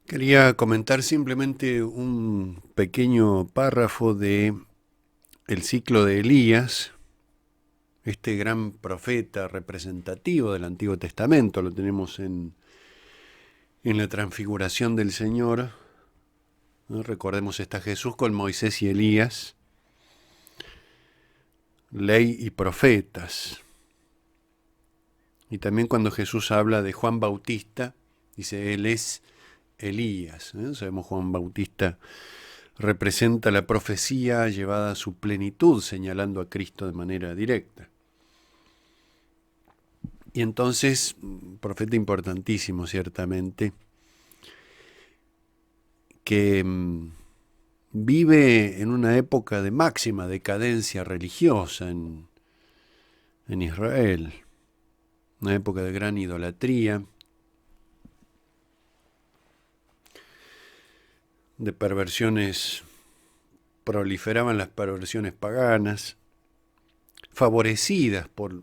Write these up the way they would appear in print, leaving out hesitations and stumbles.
Quería comentar simplemente un pequeño párrafo de el ciclo de Elías, este gran profeta representativo del Antiguo Testamento. Lo tenemos en la transfiguración del Señor, ¿no? Recordemos, está Jesús con Moisés y Elías, ley y profetas. Y también cuando Jesús habla de Juan Bautista, dice, él es Elías. Sabemos, Juan Bautista representa la profecía llevada a su plenitud, señalando a Cristo de manera directa. Y entonces, profeta importantísimo, ciertamente, que vive en una época de máxima decadencia religiosa en Israel, una época de gran idolatría, de perversiones, proliferaban las perversiones paganas, favorecidas por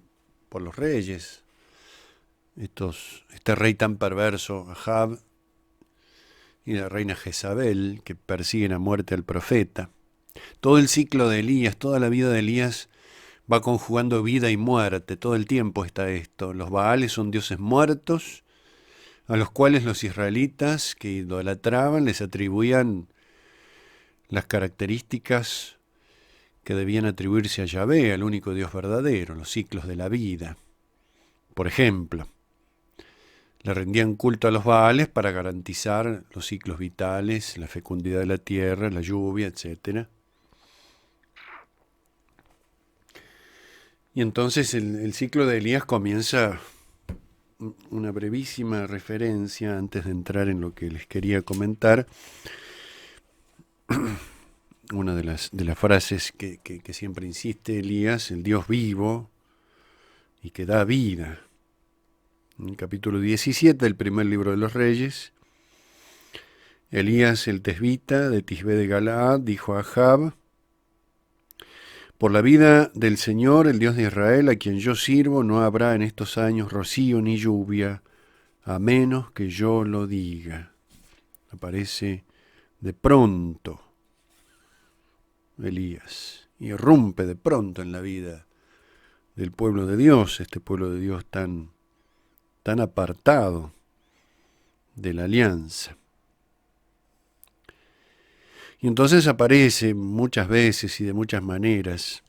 los reyes, este rey tan perverso, Ahab, y la reina Jezabel, que persiguen a muerte al profeta. Todo el ciclo de Elías, toda la vida de Elías va conjugando vida y muerte, todo el tiempo está esto. Los Baales son dioses muertos, a los cuales los israelitas que idolatraban les atribuían las características que debían atribuirse a Yahvé, al único Dios verdadero, los ciclos de la vida. Por ejemplo, le rendían culto a los Baales para garantizar los ciclos vitales, la fecundidad de la tierra, la lluvia, etc. Y entonces el ciclo de Elías comienza una brevísima referencia antes de entrar en lo que les quería comentar. Una de las frases que siempre insiste Elías, el Dios vivo y que da vida. En el capítulo 17 del primer libro de los Reyes, Elías el tesbita de Tisbé de Galaad dijo a Ahab: por la vida del Señor, el Dios de Israel, a quien yo sirvo, no habrá en estos años rocío ni lluvia, a menos que yo lo diga. Aparece de pronto Elías, irrumpe de pronto en la vida del pueblo de Dios, este pueblo de Dios tan apartado de la alianza. Y entonces aparece muchas veces y de muchas maneras,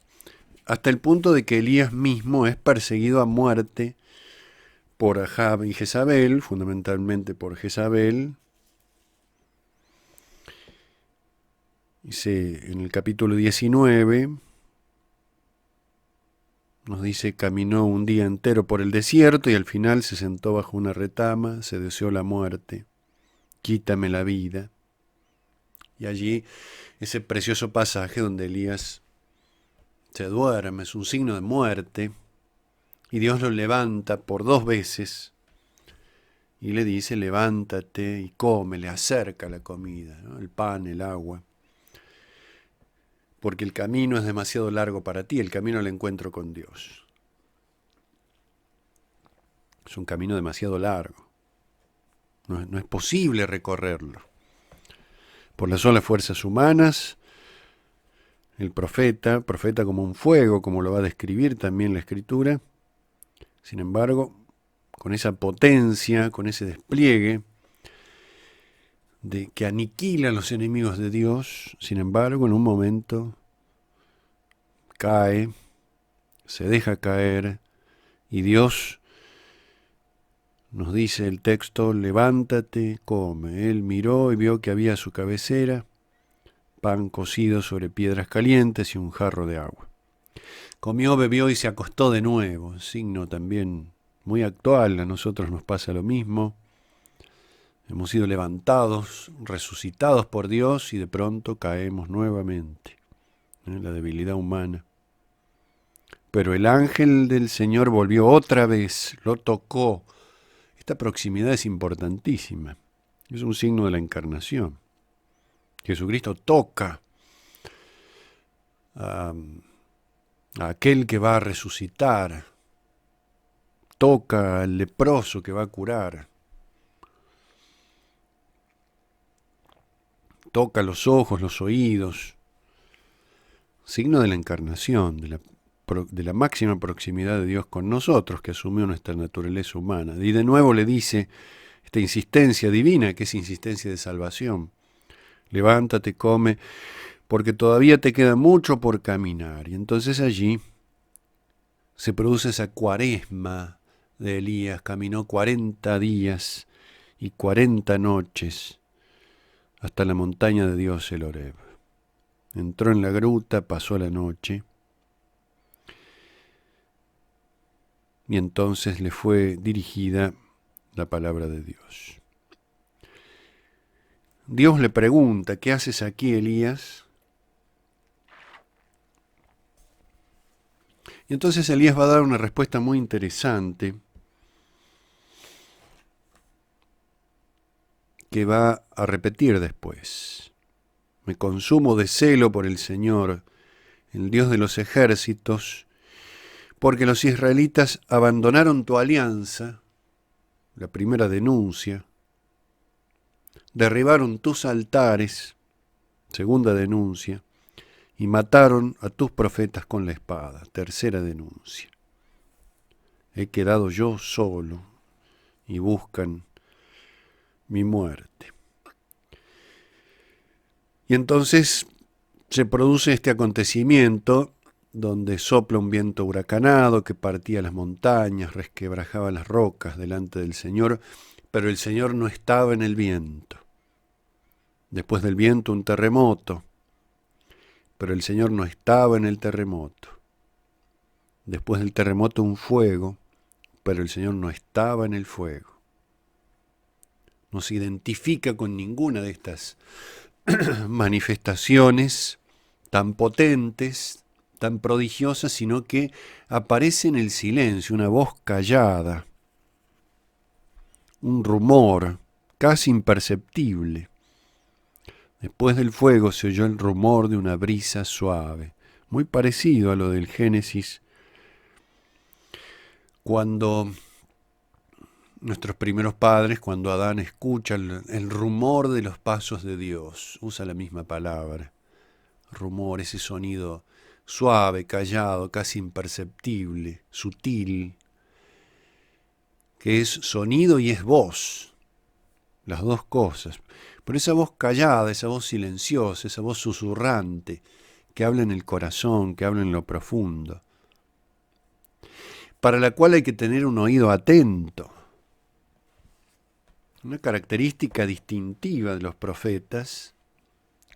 hasta el punto de que Elías mismo es perseguido a muerte por Ahab y Jezabel, fundamentalmente por Jezabel. Dice en el capítulo 19, nos dice, caminó un día entero por el desierto y al final se sentó bajo una retama, se deseó la muerte, quítame la vida. Y allí ese precioso pasaje donde Elías se duerme, es un signo de muerte, y Dios lo levanta por 2 veces y le dice, levántate y come, le acerca la comida, ¿no? El pan, el agua, porque el camino es demasiado largo para ti, el camino al encuentro con Dios. Es un camino demasiado largo, no es posible recorrerlo. Por las solas fuerzas humanas, el profeta como un fuego, como lo va a describir también la Escritura, sin embargo, con esa potencia, con ese despliegue de que aniquila a los enemigos de Dios, sin embargo, en un momento cae, se deja caer, y Dios, nos dice el texto, levántate, come. Él miró y vio que había a su cabecera pan cocido sobre piedras calientes y un jarro de agua. Comió, bebió y se acostó de nuevo, signo también muy actual, a nosotros nos pasa lo mismo. Hemos sido levantados, resucitados por Dios y de pronto caemos nuevamente en la debilidad humana. Pero el ángel del Señor volvió otra vez, lo tocó. Esta proximidad es importantísima, es un signo de la encarnación. Jesucristo toca a aquel que va a resucitar, toca al leproso que va a curar. toca los ojos, los oídos, signo de la encarnación, de la máxima proximidad de Dios con nosotros, que asumió nuestra naturaleza humana. Y de nuevo le dice esta insistencia divina, que es insistencia de salvación. Levántate, come, porque todavía te queda mucho por caminar. Y entonces allí se produce esa cuaresma de Elías. Caminó 40 días y 40 noches hasta la montaña de Dios, el Horeb. Entró en la gruta, pasó la noche, y entonces le fue dirigida la palabra de Dios. Dios le pregunta: ¿qué haces aquí, Elías? Y entonces Elías va a dar una respuesta muy interesante que va a repetir después. Me consumo de celo por el Señor, el Dios de los ejércitos, porque los israelitas abandonaron tu alianza, la primera denuncia, derribaron tus altares, segunda denuncia, y mataron a tus profetas con la espada, tercera denuncia. He quedado yo solo y buscan mi muerte. Y entonces se produce este acontecimiento donde sopla un viento huracanado que partía las montañas, resquebrajaba las rocas delante del Señor, pero el Señor no estaba en el viento. Después del viento un terremoto, pero el Señor no estaba en el terremoto. Después del terremoto un fuego, pero el Señor no estaba en el fuego. No se identifica con ninguna de estas manifestaciones tan potentes, tan prodigiosas, sino que aparece en el silencio una voz callada, un rumor casi imperceptible. Después del fuego se oyó el rumor de una brisa suave, muy parecido a lo del Génesis, cuando nuestros primeros padres, cuando Adán escucha el rumor de los pasos de Dios, usa la misma palabra, rumor, ese sonido suave, callado, casi imperceptible, sutil, que es sonido y es voz, las dos cosas. Pero esa voz callada, esa voz silenciosa, esa voz susurrante, que habla en el corazón, que habla en lo profundo, para la cual hay que tener un oído atento. Una característica distintiva de los profetas,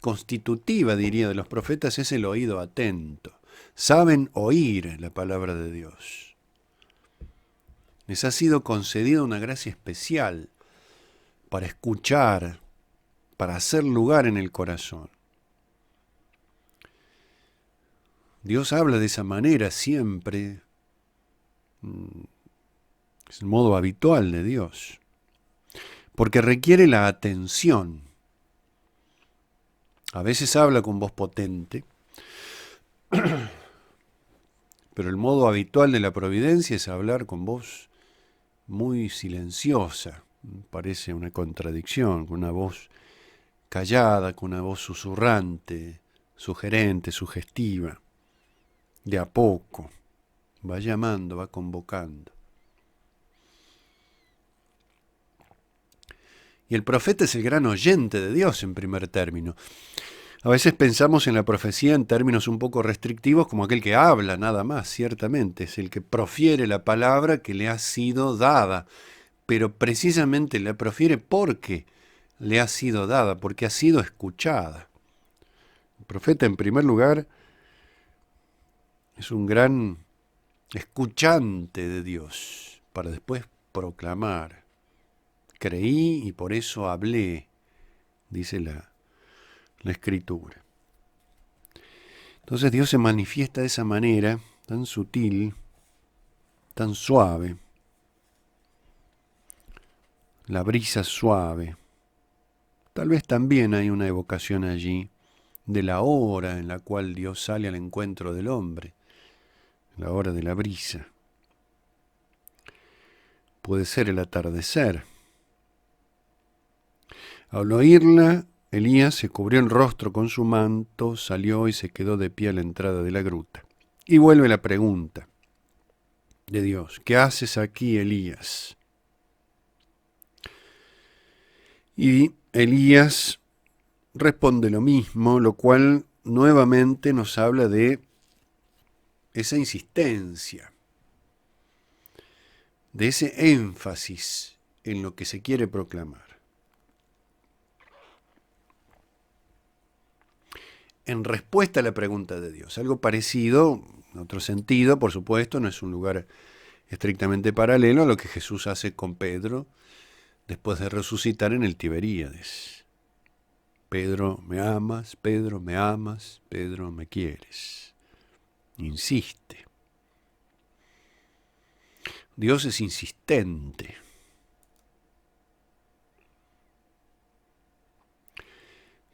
constitutiva, diría, de los profetas, es el oído atento. Saben oír la palabra de Dios. Les ha sido concedida una gracia especial para escuchar, para hacer lugar en el corazón. Dios habla de esa manera siempre. Es el modo habitual de Dios, porque requiere la atención. A veces habla con voz potente, pero el modo habitual de la providencia es hablar con voz muy silenciosa. Parece una contradicción, con una voz callada, con una voz susurrante, sugerente, sugestiva, de a poco. Va llamando, va convocando. Y el profeta es el gran oyente de Dios en primer término. A veces pensamos en la profecía en términos un poco restrictivos como aquel que habla nada más, ciertamente. Es el que profiere la palabra que le ha sido dada, pero precisamente la profiere porque le ha sido dada, porque ha sido escuchada. El profeta, en primer lugar, es un gran escuchante de Dios, para después proclamar. Creí y por eso hablé, dice la Escritura. Entonces Dios se manifiesta de esa manera, tan sutil, tan suave, la brisa suave. Tal vez también hay una evocación allí de la hora en la cual Dios sale al encuentro del hombre, la hora de la brisa. Puede ser el atardecer. Al oírla, Elías se cubrió el rostro con su manto, salió y se quedó de pie a la entrada de la gruta. Y vuelve la pregunta de Dios: ¿qué haces aquí, Elías? Y Elías responde lo mismo, lo cual nuevamente nos habla de esa insistencia, de ese énfasis en lo que se quiere proclamar. En respuesta a la pregunta de Dios, algo parecido, en otro sentido, por supuesto, no es un lugar estrictamente paralelo a lo que Jesús hace con Pedro después de resucitar en el Tiberíades. Pedro, ¿me amas? Pedro, ¿me amas? Pedro, ¿me quieres? Insiste. Dios es insistente.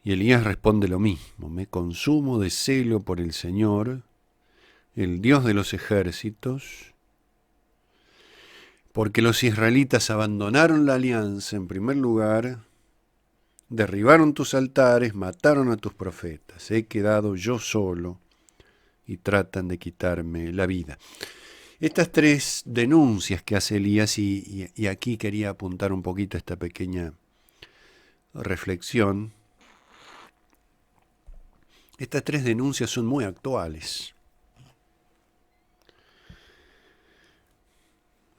Y Elías responde lo mismo: me consumo de celo por el Señor, el Dios de los ejércitos, porque los israelitas abandonaron la alianza en primer lugar, derribaron tus altares, mataron a tus profetas, he quedado yo solo y tratan de quitarme la vida. Estas tres denuncias que hace Elías, y aquí quería apuntar un poquito a esta pequeña reflexión, estas tres denuncias son muy actuales.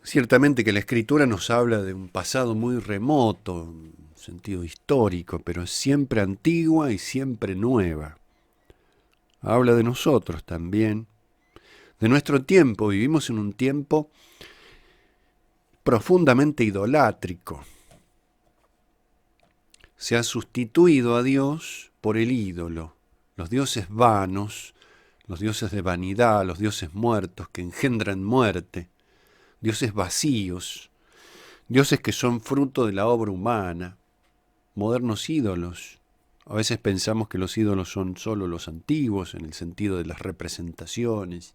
Ciertamente que la Escritura nos habla de un pasado muy remoto, en sentido histórico, pero es siempre antigua y siempre nueva. Habla de nosotros también, de nuestro tiempo. Vivimos en un tiempo profundamente idolátrico. Se ha sustituido a Dios por el ídolo, los dioses vanos, los dioses de vanidad, los dioses muertos que engendran muerte, dioses vacíos, dioses que son fruto de la obra humana, modernos ídolos. A veces pensamos que los ídolos son solo los antiguos, en el sentido de las representaciones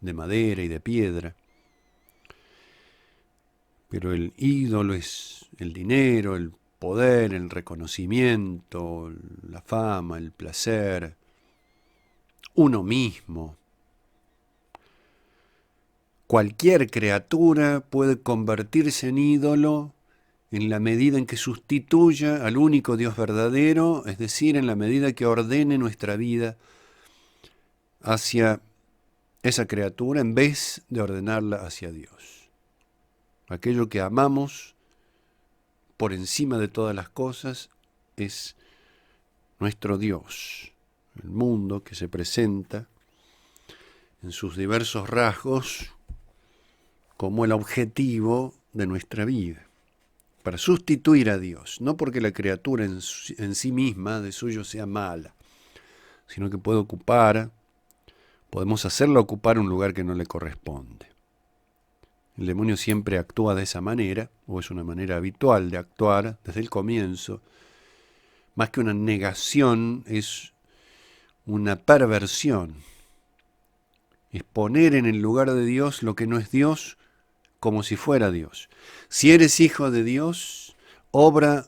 de madera y de piedra. Pero el ídolo es el dinero, el poder, el reconocimiento, la fama, el placer, uno mismo. Cualquier criatura puede convertirse en ídolo en la medida en que sustituya al único Dios verdadero, es decir, en la medida que ordene nuestra vida hacia esa criatura en vez de ordenarla hacia Dios. Aquello que amamos por encima de todas las cosas es nuestro Dios, el mundo que se presenta en sus diversos rasgos como el objetivo de nuestra vida, para sustituir a Dios, no porque la criatura en sí misma de suyo sea mala, sino que podemos hacerla ocupar un lugar que no le corresponde. El demonio siempre actúa de esa manera, o es una manera habitual de actuar desde el comienzo. Más que una negación, es una perversión. Es poner en el lugar de Dios lo que no es Dios como si fuera Dios. Si eres hijo de Dios, obra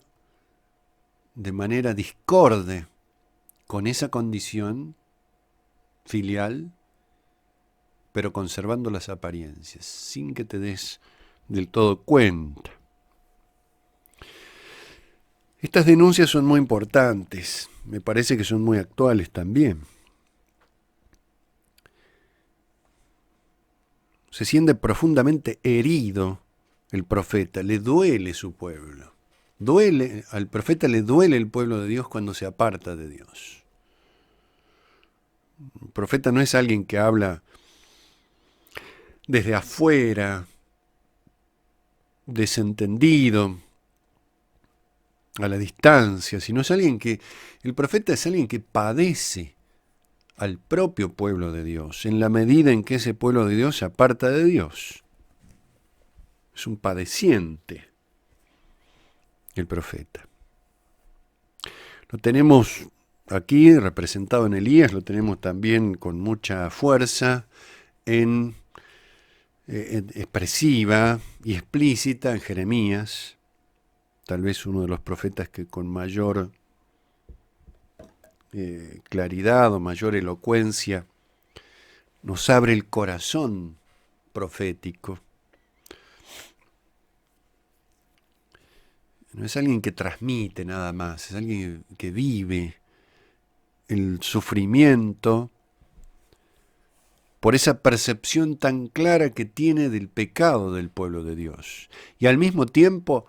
de manera discorde con esa condición filial, pero conservando las apariencias, sin que te des del todo cuenta. Estas denuncias son muy importantes, me parece que son muy actuales también. Se siente profundamente herido el profeta, le duele su pueblo. Al profeta le duele el pueblo de Dios cuando se aparta de Dios. El profeta no es alguien que habla desde afuera, desentendido, a la distancia, sino el profeta es alguien que padece al propio pueblo de Dios, en la medida en que ese pueblo de Dios se aparta de Dios. Es un padeciente el profeta. Lo tenemos aquí representado en Elías, lo tenemos también con mucha fuerza, expresiva y explícita en Jeremías, tal vez uno de los profetas que con mayor claridad o mayor elocuencia, nos abre el corazón profético. No es alguien que transmite nada más, es alguien que vive el sufrimiento por esa percepción tan clara que tiene del pecado del pueblo de Dios. Y al mismo tiempo,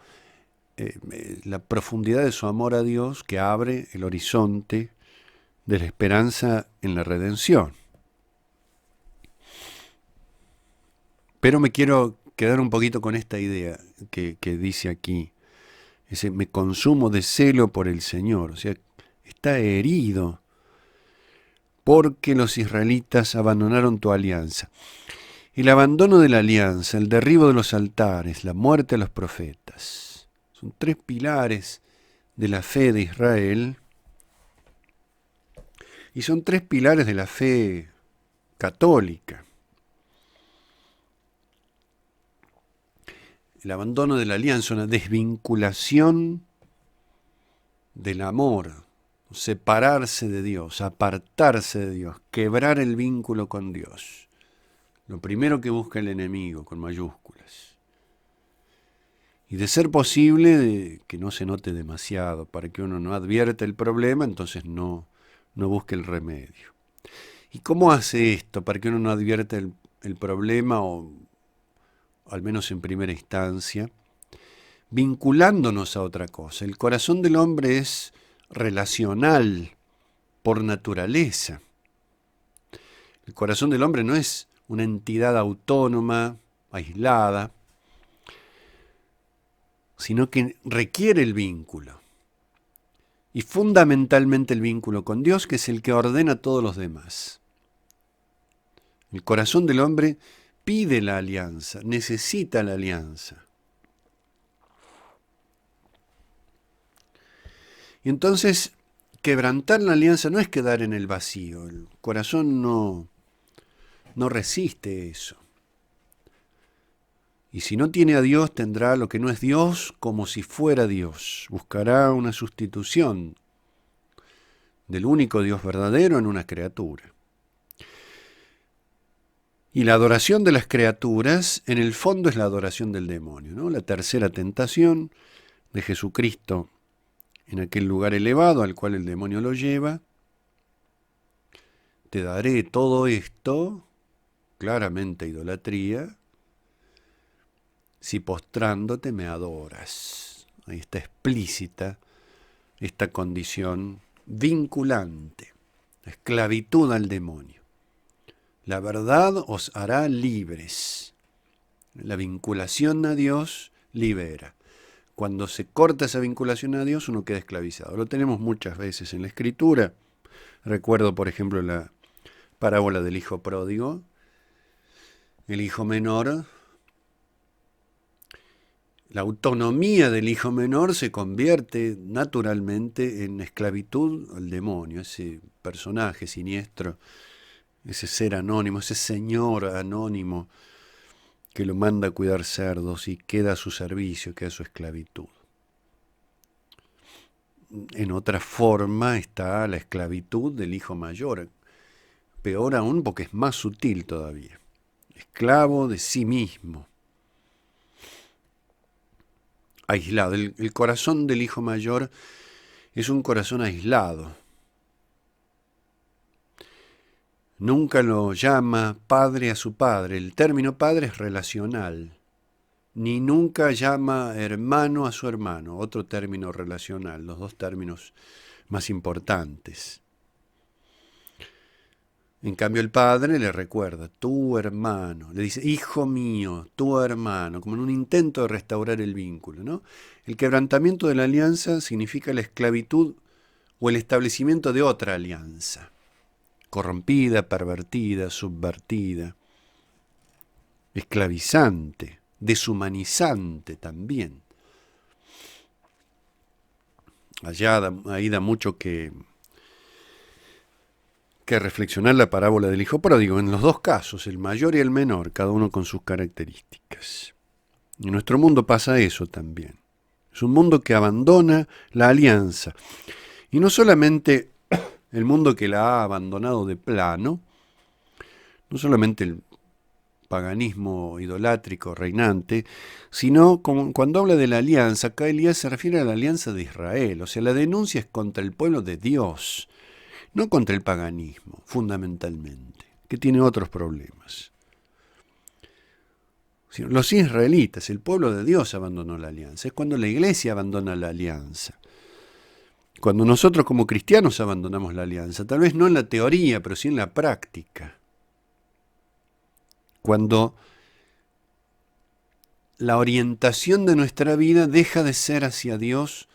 la profundidad de su amor a Dios que abre el horizonte de la esperanza en la redención. Pero me quiero quedar un poquito con esta idea que dice aquí. Ese me consumo de celo por el Señor. O sea, está herido porque los israelitas abandonaron tu alianza. El abandono de la alianza, el derribo de los altares, la muerte a los profetas. Son tres pilares de la fe de Israel. Y son tres pilares de la fe católica. El abandono de la alianza, una desvinculación del amor, separarse de Dios, apartarse de Dios, quebrar el vínculo con Dios. Lo primero que busca el enemigo, con mayúsculas. Y de ser posible, que no se note demasiado, para que uno no advierta el problema, entonces no busque el remedio. ¿Y cómo hace esto para que uno no advierta el problema, o al menos en primera instancia? Vinculándonos a otra cosa. El corazón del hombre es relacional por naturaleza. El corazón del hombre no es una entidad autónoma, aislada, sino que requiere el vínculo. Y fundamentalmente el vínculo con Dios, que es el que ordena a todos los demás. El corazón del hombre pide la alianza, necesita la alianza. Y entonces, quebrantar la alianza no es quedar en el vacío. El corazón no resiste eso. Y si no tiene a Dios, tendrá lo que no es Dios como si fuera Dios. Buscará una sustitución del único Dios verdadero en una criatura. Y la adoración de las criaturas, en el fondo, es la adoración del demonio, ¿no? La tercera tentación de Jesucristo en aquel lugar elevado al cual el demonio lo lleva. Te daré todo esto, claramente idolatría, si postrándote me adoras. Ahí está explícita esta condición vinculante, la esclavitud al demonio. La verdad os hará libres. La vinculación a Dios libera. Cuando se corta esa vinculación a Dios, uno queda esclavizado. Lo tenemos muchas veces en la Escritura. Recuerdo, por ejemplo, la parábola del hijo pródigo. El hijo menor, la autonomía del hijo menor se convierte naturalmente en esclavitud al demonio, ese personaje siniestro, ese ser anónimo, ese señor anónimo que lo manda a cuidar cerdos y queda a su servicio, queda a su esclavitud. En otra forma está la esclavitud del hijo mayor, peor aún porque es más sutil todavía, esclavo de sí mismo, aislado. El corazón del hijo mayor es un corazón aislado. Nunca lo llama padre a su padre. El término padre es relacional. Ni nunca llama hermano a su hermano, otro término relacional, los dos términos más importantes. En cambio el padre le recuerda, tu hermano, le dice, hijo mío, tu hermano, como en un intento de restaurar el vínculo, ¿no? El quebrantamiento de la alianza significa la esclavitud o el establecimiento de otra alianza, corrompida, pervertida, subvertida, esclavizante, deshumanizante también. Ahí da mucho que reflexionar la parábola del hijo pródigo, en los dos casos, el mayor y el menor, cada uno con sus características. En nuestro mundo pasa eso también. Es un mundo que abandona la alianza. Y no solamente el mundo que la ha abandonado de plano, no solamente el paganismo idolátrico reinante, sino cuando habla de la alianza, acá Elías se refiere a la alianza de Israel, o sea, la denuncia es contra el pueblo de Dios, no contra el paganismo, fundamentalmente, que tiene otros problemas. Los israelitas, el pueblo de Dios abandonó la alianza, es cuando la iglesia abandona la alianza. Cuando nosotros como cristianos abandonamos la alianza, tal vez no en la teoría, pero sí en la práctica. Cuando la orientación de nuestra vida deja de ser hacia Dios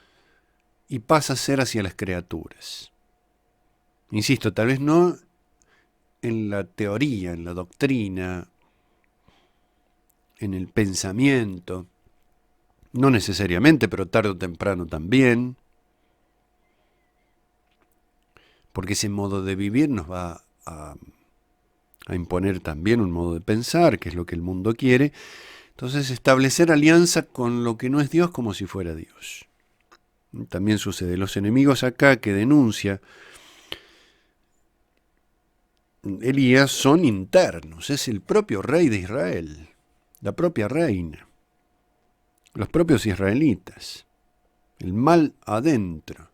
y pasa a ser hacia las criaturas. Insisto, tal vez no en la teoría, en la doctrina, en el pensamiento, no necesariamente, pero tarde o temprano también, porque ese modo de vivir nos va a imponer también un modo de pensar, que es lo que el mundo quiere. Entonces, establecer alianza con lo que no es Dios como si fuera Dios. También sucede. Los enemigos acá que denuncia Elías son internos, es el propio rey de Israel, la propia reina, los propios israelitas, el mal adentro,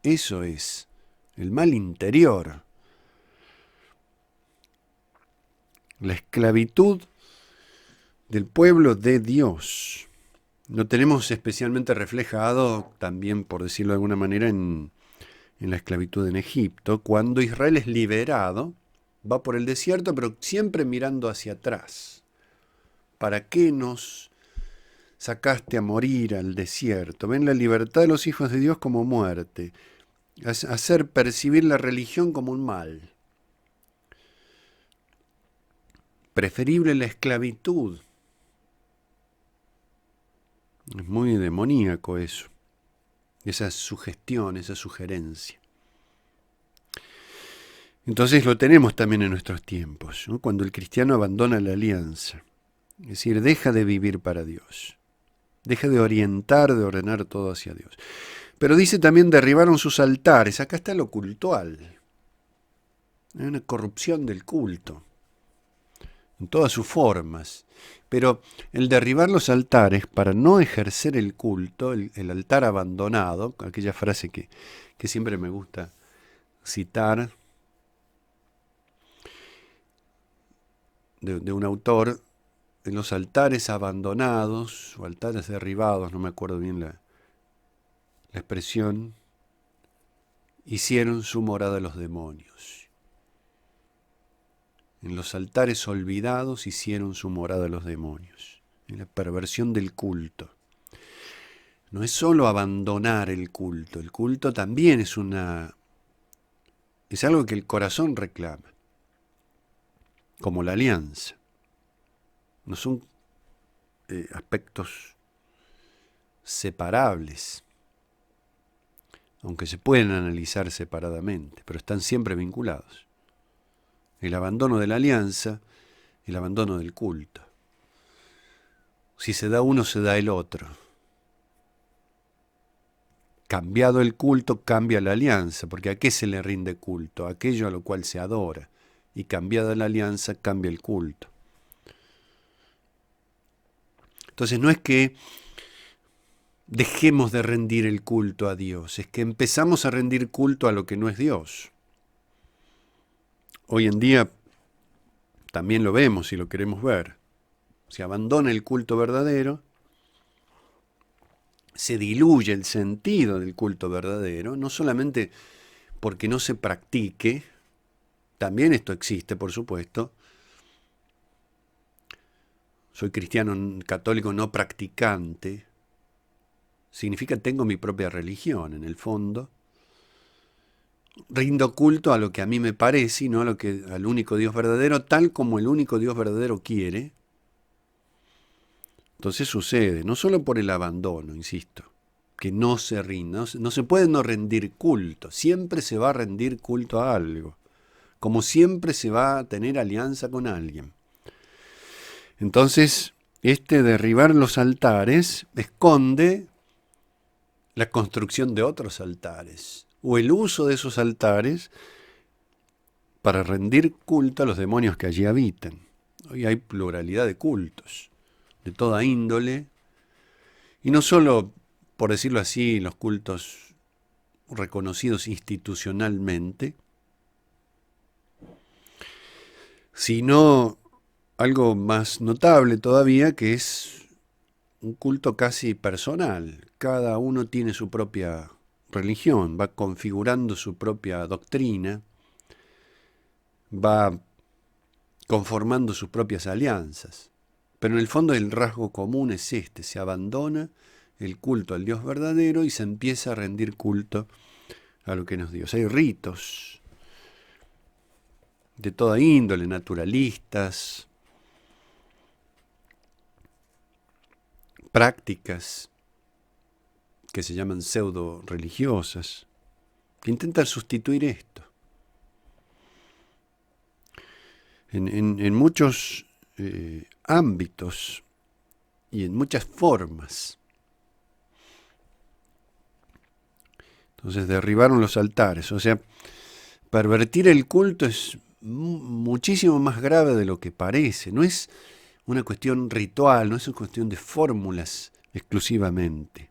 eso es, el mal interior, la esclavitud del pueblo de Dios. Lo tenemos especialmente reflejado también, por decirlo de alguna manera, en la esclavitud en Egipto, cuando Israel es liberado, va por el desierto, pero siempre mirando hacia atrás. ¿Para qué nos sacaste a morir al desierto? Ven la libertad de los hijos de Dios como muerte, hacer percibir la religión como un mal. Preferible la esclavitud. Es muy demoníaco eso, esa sugestión, esa sugerencia. Entonces lo tenemos también en nuestros tiempos, ¿no? Cuando el cristiano abandona la alianza, es decir, deja de vivir para Dios, deja de orientar, de ordenar todo hacia Dios. Pero dice también derribaron sus altares, acá está lo cultual, hay una corrupción del culto, en todas sus formas. Pero el derribar los altares para no ejercer el culto, el altar abandonado, aquella frase que siempre me gusta citar, de un autor, en los altares abandonados, o altares derribados, no me acuerdo bien la expresión, hicieron su morada los demonios. En los altares olvidados hicieron su morada los demonios. En la perversión del culto. No es solo abandonar el culto también es algo que el corazón reclama, como la alianza. No son aspectos separables, aunque se pueden analizar separadamente, pero están siempre vinculados. El abandono de la alianza, el abandono del culto. Si se da uno, se da el otro. Cambiado el culto, cambia la alianza, porque ¿a qué se le rinde culto? Aquello a lo cual se adora. Y cambiada la alianza, cambia el culto. Entonces no es que dejemos de rendir el culto a Dios, es que empezamos a rendir culto a lo que no es Dios. Hoy en día también lo vemos y lo queremos ver. Se abandona el culto verdadero, se diluye el sentido del culto verdadero, no solamente porque no se practique, también esto existe, por supuesto. Soy cristiano católico no practicante, significa tengo mi propia religión en el fondo. Rindo culto a lo que a mí me parece y no al único Dios verdadero, tal como el único Dios verdadero quiere. Entonces sucede, no solo por el abandono, insisto, que no se rinda, no se puede no rendir culto, siempre se va a rendir culto a algo, como siempre se va a tener alianza con alguien. Entonces, derribar los altares esconde la construcción de otros altares, o el uso de esos altares para rendir culto a los demonios que allí habitan. Hoy hay pluralidad de cultos, de toda índole, y no solo, por decirlo así, los cultos reconocidos institucionalmente, sino algo más notable todavía, que es un culto casi personal. Cada uno tiene su propia religión, va configurando su propia doctrina, va conformando sus propias alianzas. Pero en el fondo el rasgo común es este: se abandona el culto al Dios verdadero y se empieza a rendir culto a lo que no es Dios. Hay ritos de toda índole, naturalistas, prácticas que se llaman pseudo religiosas, que intentan sustituir esto. En muchos ámbitos y en muchas formas. Entonces derribaron los altares. O sea, pervertir el culto es muchísimo más grave de lo que parece. No es una cuestión ritual, no es una cuestión de fórmulas exclusivamente,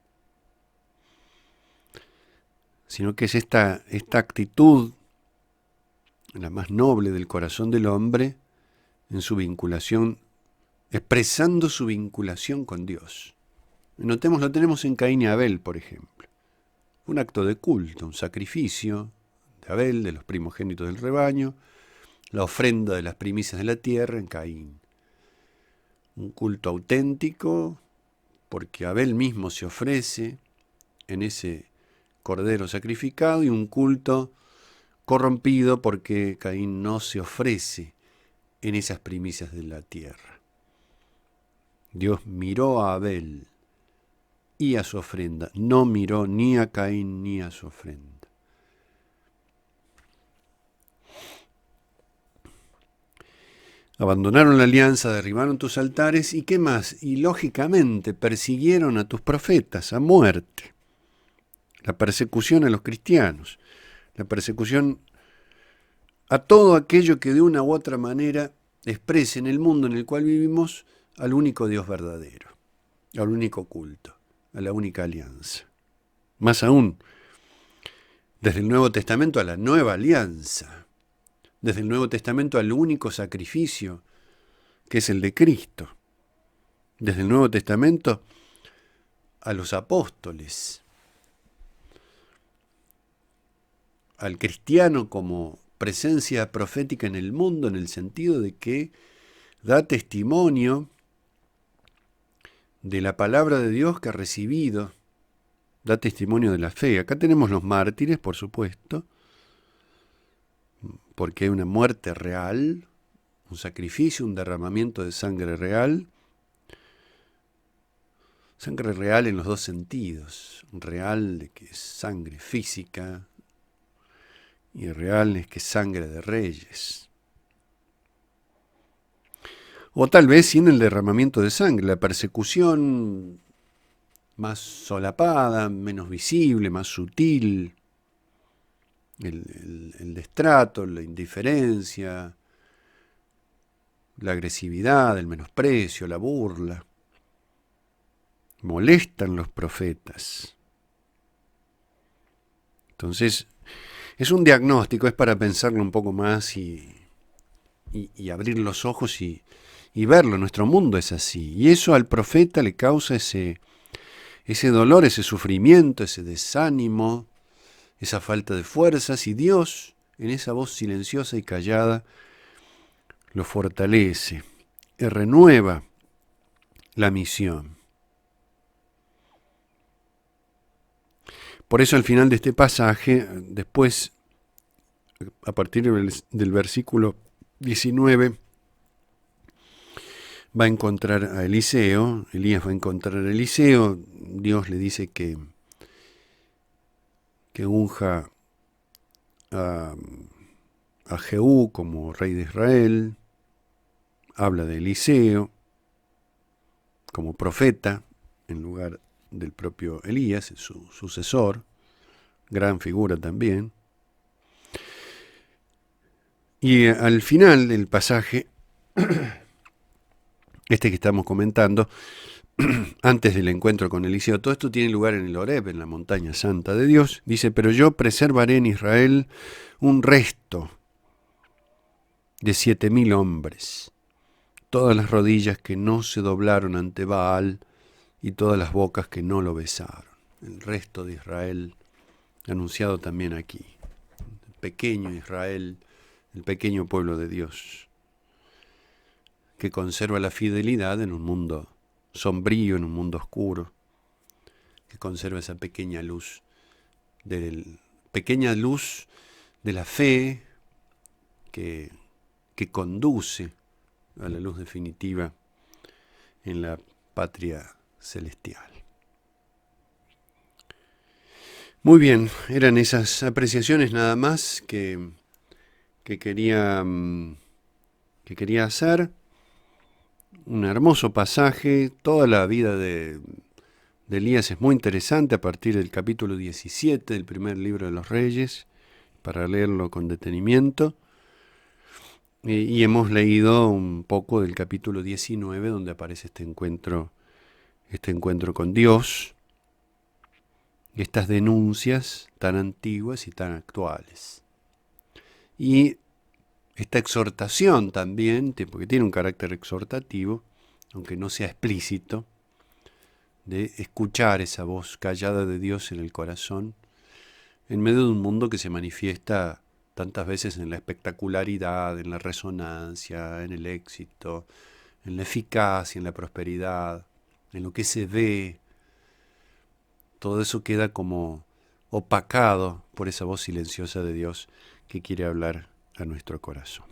sino que es esta actitud, la más noble del corazón del hombre, en su vinculación, expresando su vinculación con Dios. Notemos, lo tenemos en Caín y Abel, por ejemplo. Un acto de culto, un sacrificio de Abel, de los primogénitos del rebaño, la ofrenda de las primicias de la tierra en Caín. Un culto auténtico, porque Abel mismo se ofrece en ese cordero sacrificado, y un culto corrompido porque Caín no se ofrece en esas primicias de la tierra. Dios miró a Abel y a su ofrenda, no miró ni a Caín ni a su ofrenda. Abandonaron la alianza, derribaron tus altares, ¿y qué más? Y lógicamente persiguieron a tus profetas a muerte. La persecución a los cristianos, la persecución a todo aquello que de una u otra manera exprese en el mundo en el cual vivimos al único Dios verdadero, al único culto, a la única alianza. Más aún, desde el Nuevo Testamento a la nueva alianza, desde el Nuevo Testamento al único sacrificio, que es el de Cristo, desde el Nuevo Testamento a los apóstoles, al cristiano como presencia profética en el mundo, en el sentido de que da testimonio de la palabra de Dios que ha recibido, da testimonio de la fe. Acá tenemos los mártires, por supuesto, porque hay una muerte real, un sacrificio, un derramamiento de sangre real en los dos sentidos: real de que es sangre física y real es que es sangre de reyes. O tal vez sin el derramamiento de sangre, la persecución más solapada, menos visible, más sutil, el destrato, la indiferencia, la agresividad, el menosprecio, la burla. Molestan los profetas. Entonces, es un diagnóstico, es para pensarlo un poco más y abrir los ojos y verlo. Nuestro mundo es así. Y eso al profeta le causa ese dolor, ese sufrimiento, ese desánimo, esa falta de fuerzas. Y Dios, en esa voz silenciosa y callada, lo fortalece y renueva la misión. Por eso al final de este pasaje, después, a partir del versículo 19, va a encontrar a Eliseo, Elías va a encontrar a Eliseo. Dios le dice que unja a Jehú como rey de Israel. Habla de Eliseo como profeta en lugar del propio Elías, su sucesor, gran figura también. Y al final del pasaje, este que estamos comentando, antes del encuentro con Eliseo, todo esto tiene lugar en el Horeb, en la montaña santa de Dios. Dice, pero yo preservaré en Israel un resto de 7.000 hombres, todas las rodillas que no se doblaron ante Baal y todas las bocas que no lo besaron. El resto de Israel, anunciado también aquí. El pequeño Israel, el pequeño pueblo de Dios, que conserva la fidelidad en un mundo sombrío, en un mundo oscuro, que conserva esa pequeña luz de la fe que conduce a la luz definitiva en la patria celestial. Muy bien, eran esas apreciaciones nada más que quería hacer. Un hermoso pasaje, toda la vida de Elías es muy interesante a partir del capítulo 17 del primer libro de los Reyes, para leerlo con detenimiento. Y hemos leído un poco del capítulo 19, donde aparece este encuentro con Dios, y estas denuncias tan antiguas y tan actuales. Y esta exhortación también, porque tiene un carácter exhortativo, aunque no sea explícito, de escuchar esa voz callada de Dios en el corazón, en medio de un mundo que se manifiesta tantas veces en la espectacularidad, en la resonancia, en el éxito, en la eficacia, en la prosperidad, en lo que se ve. Todo eso queda como opacado por esa voz silenciosa de Dios que quiere hablar a nuestro corazón.